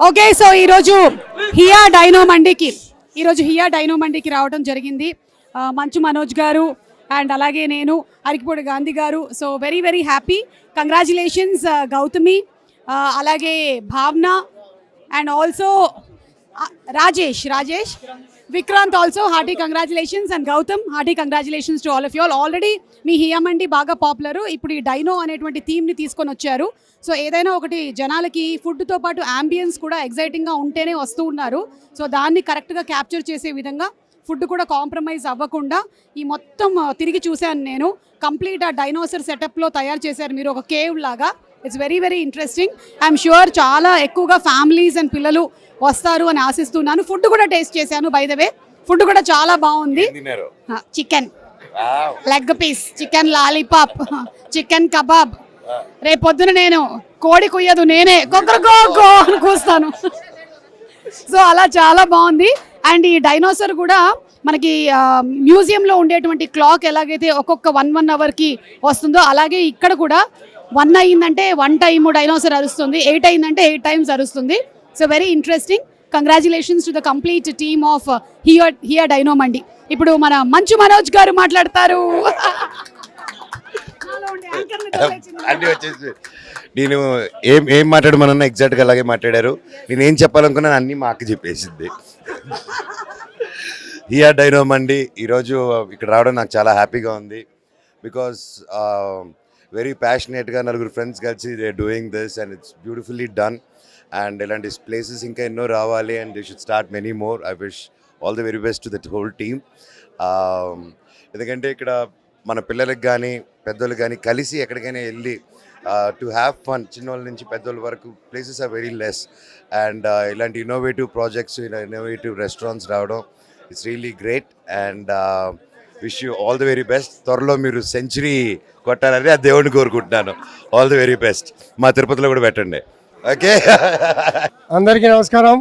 Okay, so ఈరోజు here dino మండికి రావడం జరిగింది. మంచు మనోజ్ గారు అండ్ అలాగే నేను, Arikepudi Gandhi garu. So very very happy. Congratulations Gautami, అలాగే Bhavana and also Rajesh Vikrant also hearty congratulations, and Gautam hearty congratulations to all of you all. Already మీ హియా మండి బాగా పాపులర్. ఇప్పుడు ఈ డైనో అనేటువంటి థీమ్ని తీసుకొని వచ్చారు. సో ఏదైనా ఒకటి జనాలకి ఫుడ్తో పాటు అంబియన్స్ కూడా ఎగ్జైటింగ్గా ఉంటేనే వస్తూ ఉన్నారు. సో దాన్ని కరెక్ట్గా క్యాప్చర్ చేసే విధంగా ఫుడ్ కూడా కాంప్రమైజ్ అవ్వకుండా ఈ మొత్తం తిరిగి చూశాను నేను. కంప్లీట్ ఆ డైనోసర్ సెటప్లో తయారు చేశారు మీరు, ఒక కేవ్ లాగా. It's very very interesting. I'm sure చాలా ఎక్కువగా ఫ్యామిలీస్ అండ్ పిల్లలు వస్తారు అని ఆశిస్తున్నాను. ఫుడ్ కూడా టేస్ట్ చేశాను, బై ద వే. ఫుడ్ కూడా చాలా బాగుంది. Chicken leg piece, chicken lollipop, chicken kebab. రేపొద్దున నేను కోడి కుయ్యదు, నేనే గో అని కూస్తాను. సో అలా చాలా బాగుంది. అండ్ ఈ డైనోసర్ కూడా మనకి మ్యూజియంలో ఉండేటువంటి క్లాక్ ఎలాగైతే ఒక్కొక్క 1 అవర్కి వస్తుందో, అలాగే ఇక్కడ కూడా 1 అయిందంటే 1 టైము డైనోసర్ అరుస్తుంది, 8 అయిందంటే 8 టైమ్స్ అరుస్తుంది. So very interesting. Congratulations to the complete team of Hiya Dino Mandi. ఇప్పుడు మన మంచు మనోజ్ గారు మాట్లాడతారు. అన్నీ వచ్చేసి నేను ఏం మాట్లాడమన్నా ఎగ్జాక్ట్గా అలాగే మాట్లాడారు. నేను ఏం చెప్పాలనుకున్నాను అన్నీ మా అక్క చెప్పేసింది. హియా డైనో మండి ఈరోజు ఇక్కడ రావడం నాకు చాలా హ్యాపీగా ఉంది. బికాస్ వెరీ ప్యాషనేట్గా నలుగురు ఫ్రెండ్స్ కలిసి they doing this and it's beautifully done. And ఇలాంటి ప్లేసెస్ ఇంకా ఎన్నో రావాలి and they should start many more. I wish all the very best to that whole team. ఎందుకంటే ఇక్కడ మన పిల్లలకి కానీ పెద్దోళ్ళకి కానీ కలిసి ఎక్కడికైనా వెళ్ళి టు హ్యావ్ ఫన్, చిన్నోళ్ళ నుంచి పెద్దోళ్ళ వరకు places are very less. And ఇలాంటి ఇన్నోవేటివ్ ప్రాజెక్ట్స్, ఇలా ఇన్నోవేటివ్ రెస్టారెంట్స్ రావడం it's really great. And wish you all the very best. త్వరలో మీరు సెంచరీ కొట్టాలని ఆ దేవుడిని కోరుకుంటున్నాను. All the very best. మా తిరుపతిలో కూడా పెట్టండి. ఓకే, అందరికీ నమస్కారం.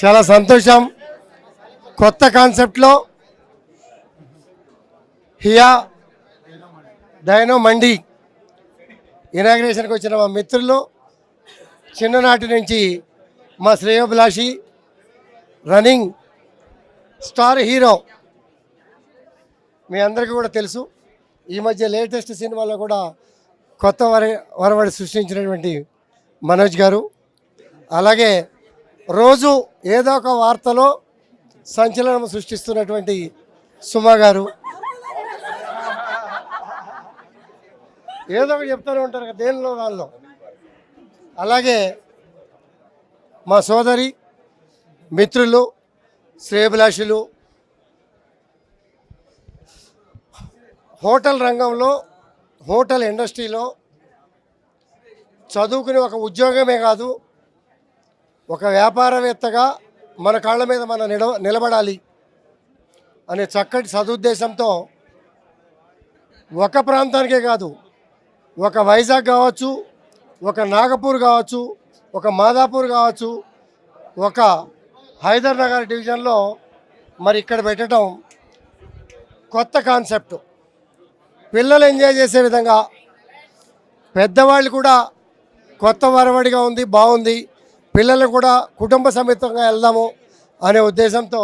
చాలా సంతోషం. కొత్త కాన్సెప్ట్లో హియా డైనో మండి ఇనాగ్రేషన్కి వచ్చిన మా మిత్రులు, చిన్ననాటి నుంచి మా శ్రేయోభిలాషి, రన్నింగ్ స్టార్ హీరో మీ అందరికీ కూడా తెలుసు. ఈ మధ్య లేటెస్ట్ సినిమాలో కూడా కొత్త వరవడి సృష్టించినటువంటి మనోజ్ గారు, అలాగే రోజు ఏదో ఒక వార్తలో సంచలనం సృష్టిస్తున్నటువంటి సుమా గారు, ఏదో ఒకటి చెప్తూనే ఉంటారు కదా దేనిలో దానిలో. అలాగే మా సోదరి మిత్రులు, శ్రేయభిలాషులు, హోటల్ రంగంలో, హోటల్ ఇండస్ట్రీలో చదువుకునే ఒక ఉద్యోగమే కాదు, ఒక వ్యాపారవేత్తగా మన కాళ్ళ మీద మనం నిలబడాలి అనే చక్కటి సదుద్దేశంతో ఒక ప్రాంతానికే కాదు, ఒక వైజాగ్ కావచ్చు, ఒక నాగపూర్ కావచ్చు, ఒక మాదాపూర్ కావచ్చు, ఒక హైదర్ నగర్ డివిజన్లో మరి ఇక్కడ పెట్టడం కొత్త కాన్సెప్ట్. పిల్లలు ఎంజాయ్ చేసే విధంగా, పెద్దవాళ్ళు కూడా కొత్త వరవడిగా ఉంది, బాగుంది, పిల్లలు కూడా కుటుంబ సమేతంగా వెళ్దాము అనే ఉద్దేశంతో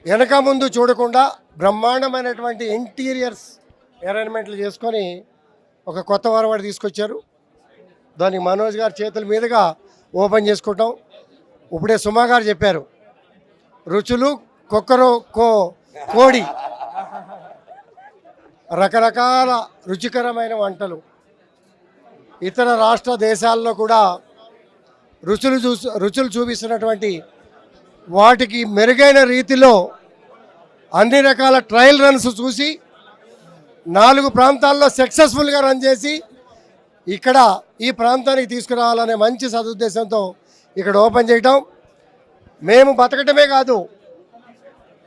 వెనక ముందు చూడకుండా బ్రహ్మాండమైనటువంటి ఇంటీరియర్స్ అరేంజ్మెంట్లు చేసుకొని ఒక కొత్త వరవడి తీసుకొచ్చారు. దానికి మనోజ్ గారి చేతుల మీదుగా ఓపెన్ చేసుకుంటాం. ఇప్పుడే సుమా గారు చెప్పారు, రుచులు కోడి, రకరకాల రుచికరమైన వంటలు. ఇతర రాష్ట్ర దేశాల్లో కూడా రుచులు చూపిస్తున్నటువంటి వాటికి మెరుగైన రీతిలో అన్ని రకాల ట్రయల్ రన్స్ చూసి 4 ప్రాంతాల్లో సక్సెస్ఫుల్గా రన్ చేసి ఇక్కడ ఈ ప్రాంతానికి తీసుకురావాలనే మంచి సదుద్దేశంతో ఇక్కడ ఓపెన్ చేయటం. మేము బతకటమే కాదు,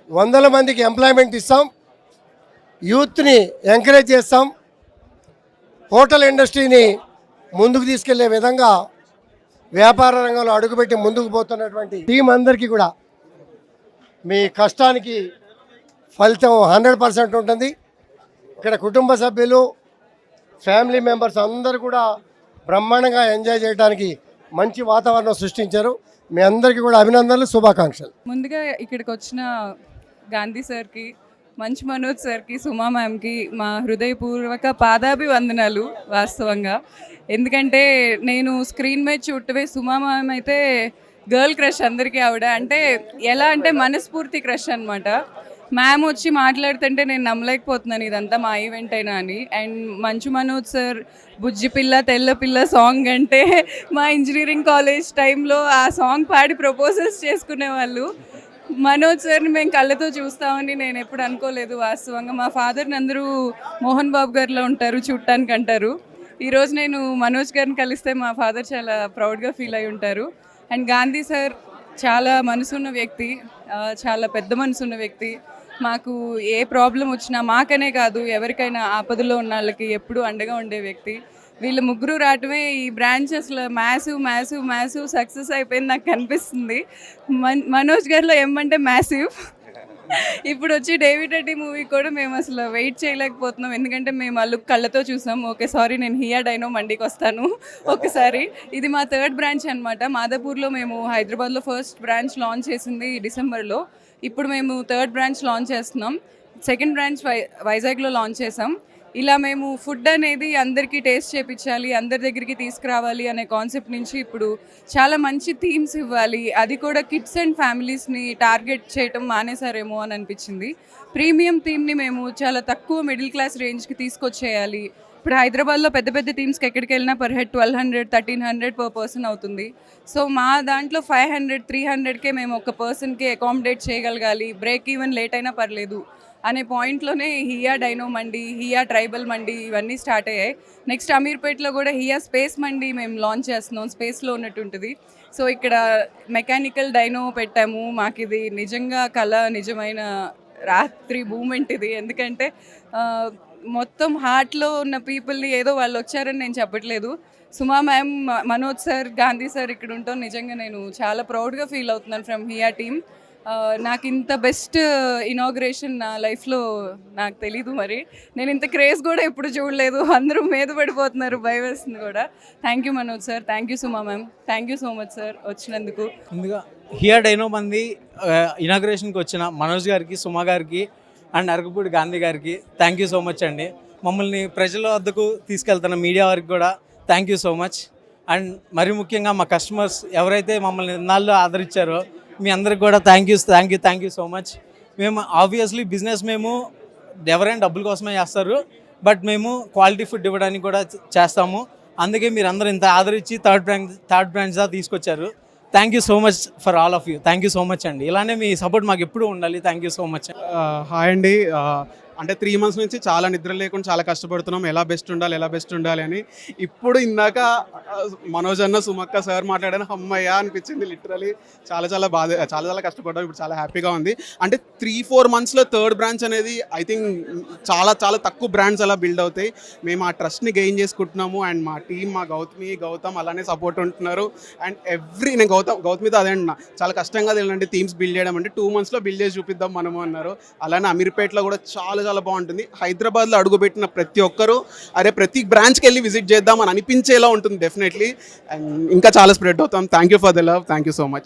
100 మందికి ఎంప్లాయ్మెంట్ ఇస్తాం, యూత్ని ఎంకరేజ్ చేస్తాం, హోటల్ ఇండస్ట్రీని ముందుకు తీసుకెళ్లే విధంగా వ్యాపార రంగంలో అడుగుపెట్టి ముందుకు పోతున్నటువంటి టీం అందరికీ కూడా మీ కష్టానికి ఫలితం 100% ఉంటుంది. ఇక్కడ కుటుంబ సభ్యులు, ఫ్యామిలీ మెంబర్స్ అందరూ కూడా బ్రహ్మాండంగా ఎంజాయ్ చేయడానికి మంచి వాతావరణం సృష్టించారు. మీ అందరికీ కూడా అభినందనలు, శుభాకాంక్షలు. ముందుగా ఇక్కడికి వచ్చిన గాంధీ సార్కి, మంచు మనోజ్ సార్కి, సుమా మ్యామ్కి మా హృదయపూర్వక పాదాభివందనాలు వాస్తవంగా. ఎందుకంటే నేను స్క్రీన్ మీద చూడటమే, సుమా మ్యామ్ అయితే గర్ల్ క్రష్ అందరికీ ఆవిడ. అంటే ఎలా అంటే మనస్ఫూర్తి క్రష్ అనమాట. మ్యామ్ వచ్చి మాట్లాడుతుంటే నేను నమ్మలేకపోతున్నాను ఇదంతా మా ఈవెంట్ అయినా అని. అండ్ మంచు మనోజ్ సార్ బుజ్జి పిల్ల తెల్ల పిల్ల సాంగ్ అంటే మా ఇంజనీరింగ్ కాలేజ్ టైంలో ఆ సాంగ్ పాడి ప్రపోజల్స్ చేసుకునేవాళ్ళు. మనోజ్ సార్ని మేము కళ్ళతో చూస్తామని నేను ఎప్పుడు అనుకోలేదు వాస్తవంగా. మా ఫాదర్ని అందరూ మోహన్ బాబు గారిలో ఉంటారు చూడటానికి అంటారు. ఈరోజు నేను మనోజ్ గారిని కలిస్తే మా ఫాదర్ చాలా ప్రౌడ్గా ఫీల్ అయి ఉంటారు. అండ్ గాంధీ సార్ చాలా మనసున్న వ్యక్తి, చాలా పెద్ద మనసున్న వ్యక్తి. మాకు ఏ ప్రాబ్లం వచ్చినా మాకనే కాదు ఎవరికైనా ఆపదలో ఉన్న వాళ్ళకి ఎప్పుడూ అండగా ఉండే వ్యక్తి. వీళ్ళు ముగ్గురు రావటమే ఈ బ్రాంచ్ అసలు మ్యాసివ్ సక్సెస్ అయిపోయింది నాకు కనిపిస్తుంది. మనోజ్ గారిలో ఏమంటే మ్యాసివ్. ఇప్పుడు వచ్చి డేవిడ్ రెడ్డి మూవీ కూడా మేము అసలు వెయిట్ చేయలేకపోతున్నాం. ఎందుకంటే మేము ఆ లుక్ కళ్ళతో చూసాం. ఓకే సారీ, నేను హియా డైనో మండికి వస్తాను ఒకసారి. ఇది మా థర్డ్ బ్రాంచ్ అనమాట. మాదాపూర్లో మేము హైదరాబాద్లో ఫస్ట్ బ్రాంచ్ లాంచ్ చేసింది డిసెంబర్లో. ఇప్పుడు మేము థర్డ్ బ్రాంచ్ లాంచ్ చేస్తున్నాం. సెకండ్ బ్రాంచ్ వైజాగ్లో లాంచ్ చేసాం. ఇలా మేము ఫుడ్ అనేది అందరికీ టేస్ట్ చేయించాలి, అందరి దగ్గరికి తీసుకురావాలి అనే కాన్సెప్ట్ నుంచి ఇప్పుడు చాలా మంచి థీమ్స్ ఇవ్వాలి, అది కూడా కిడ్స్ అండ్ ఫ్యామిలీస్ని టార్గెట్ చేయటం మానేసారేమో అని అనిపించింది. ప్రీమియం థీమ్ని మేము చాలా తక్కువ మిడిల్ క్లాస్ రేంజ్కి తీసుకొచ్చేయాలి. ఇప్పుడు హైదరాబాద్లో పెద్ద పెద్ద థీమ్స్కి ఎక్కడికి వెళ్ళినా పర్ హెడ్ 1200, 1300 పర్ పర్సన్ అవుతుంది. సో మా దాంట్లో 500, 300కే మేము ఒక పర్సన్కి అకామిడేట్ చేయగలగాలి, బ్రేక్ ఈవెన్ లేట్ అయినా పర్లేదు అనే పాయింట్లోనే హియా డైనో మండి, హియా ట్రైబల్ మండి ఇవన్నీ స్టార్ట్ అయ్యాయి. నెక్స్ట్ అమీర్పేట్లో కూడా హియా స్పేస్ మండి మేము లాంచ్ చేస్తున్నాం. స్పేస్లో ఉన్నట్టుంటుంది. సో ఇక్కడ మెకానికల్ డైనో పెట్టాము. మాకు ఇది నిజంగా కళ, నిజమైన రాత్రి మూమెంట్ ఇది. ఎందుకంటే మొత్తం హార్ట్లో ఉన్న పీపుల్ని ఏదో వాళ్ళు వచ్చారని నేను చెప్పట్లేదు. Suma ma'am, Manoj sir, Gandhi sir ఇక్కడ ఉంటాం. నిజంగా నేను చాలా ప్రౌడ్గా ఫీల్ అవుతున్నాను ఫ్రమ్ హియా టీమ్. నాకు ఇంత బెస్ట్ ఇనాగ్రేషన్ నా లైఫ్లో నాకు తెలీదు. మరి నేను ఇంత క్రేజ్ కూడా ఎప్పుడు చూడలేదు. అందరూ మీద పడిపోతున్నారు, భయం వేస్తుంది కూడా. Thank you Manoj sir, thank you Suma ma'am, thank you so much sir వచ్చినందుకు. ముందుగా హియా డైనో మంది ఇనాగ్రేషన్కి వచ్చిన మనోజ్ గారికి, సుమా గారికి అండ్ అరకపూడి గాంధీ గారికి థ్యాంక్ యూ సో మచ్ అండి. మమ్మల్ని ప్రజల వద్దకు తీసుకెళ్తున్న మీడియా వారికి కూడా thank you so much. And మరి ముఖ్యంగా మా కస్టమర్స్ ఎవరైతే మమ్మల్ని ఇన్నాళ్ళు ఆదరించారో మీ అందరికి కూడా థ్యాంక్ యూ సో మచ్. మేము ఆబ్వియస్లీ బిజినెస్ మేము ఎవరైనా డబ్బుల కోసమే చేస్తారు, బట్ మేము క్వాలిటీ ఫుడ్ ఇవ్వడానికి కూడా చేస్తాము. అందుకే మీరు అందరూ ఇంత ఆదరించి థర్డ్ బ్రాంచ్ దా తీసుకొచ్చారు. Thank you so much for all of you. Thank you so much అండి. ఇలానే మీ సపోర్ట్ మాకు ఎప్పుడూ ఉండాలి. Thank you so much. Hi అండి. అంటే 3 months నుంచి చాలా నిద్ర లేకుండా చాలా కష్టపడుతున్నాం, ఎలా బెస్ట్ ఉండాలి అని. ఇప్పుడు ఇందాక మనోజ్ అన్న, సుమక్క సార్ మాట్లాడాను, అమ్మయ్య అనిపించింది. లిటరలీ చాలా కష్టపడ్డాం. ఇప్పుడు చాలా హ్యాపీగా ఉంది. అంటే 3-4 monthsలో థర్డ్ బ్రాంచ్ అనేది ఐ థింక్ చాలా తక్కువ బ్రాండ్స్ అలా బిల్డ్ అవుతాయి. మేము ఆ ట్రస్ట్ని గెయిన్ చేసుకుంటున్నాము. అండ్ మా టీం, మా గౌతమ్ అలానే సపోర్ట్ ఉంటున్నారు. అండ్ నేను గౌతమితో అదే అంటున్నా, చాలా కష్టంగా తెలియండి థీమ్స్ బిల్డ్ చేయడం. అంటే 2 monthsలో బిల్డ్ చేసి చూపిద్దాం మనము అన్నారు. అలానే అమీర్పేట్లో కూడా చాలా బాగుంటుంది. హైదరాబాద్లో అడుగుపెట్టిన ప్రతి ఒక్కరూ ప్రతి బ్రాంచ్కి వెళ్ళి విజిట్ చేద్దాం అని అనిపించేలా ఉంటుంది డెఫినెట్లీ. అండ్ ఇంకా చాలా స్ప్రెడ్ అవుతాం. Thank you for the love. Thank you so much.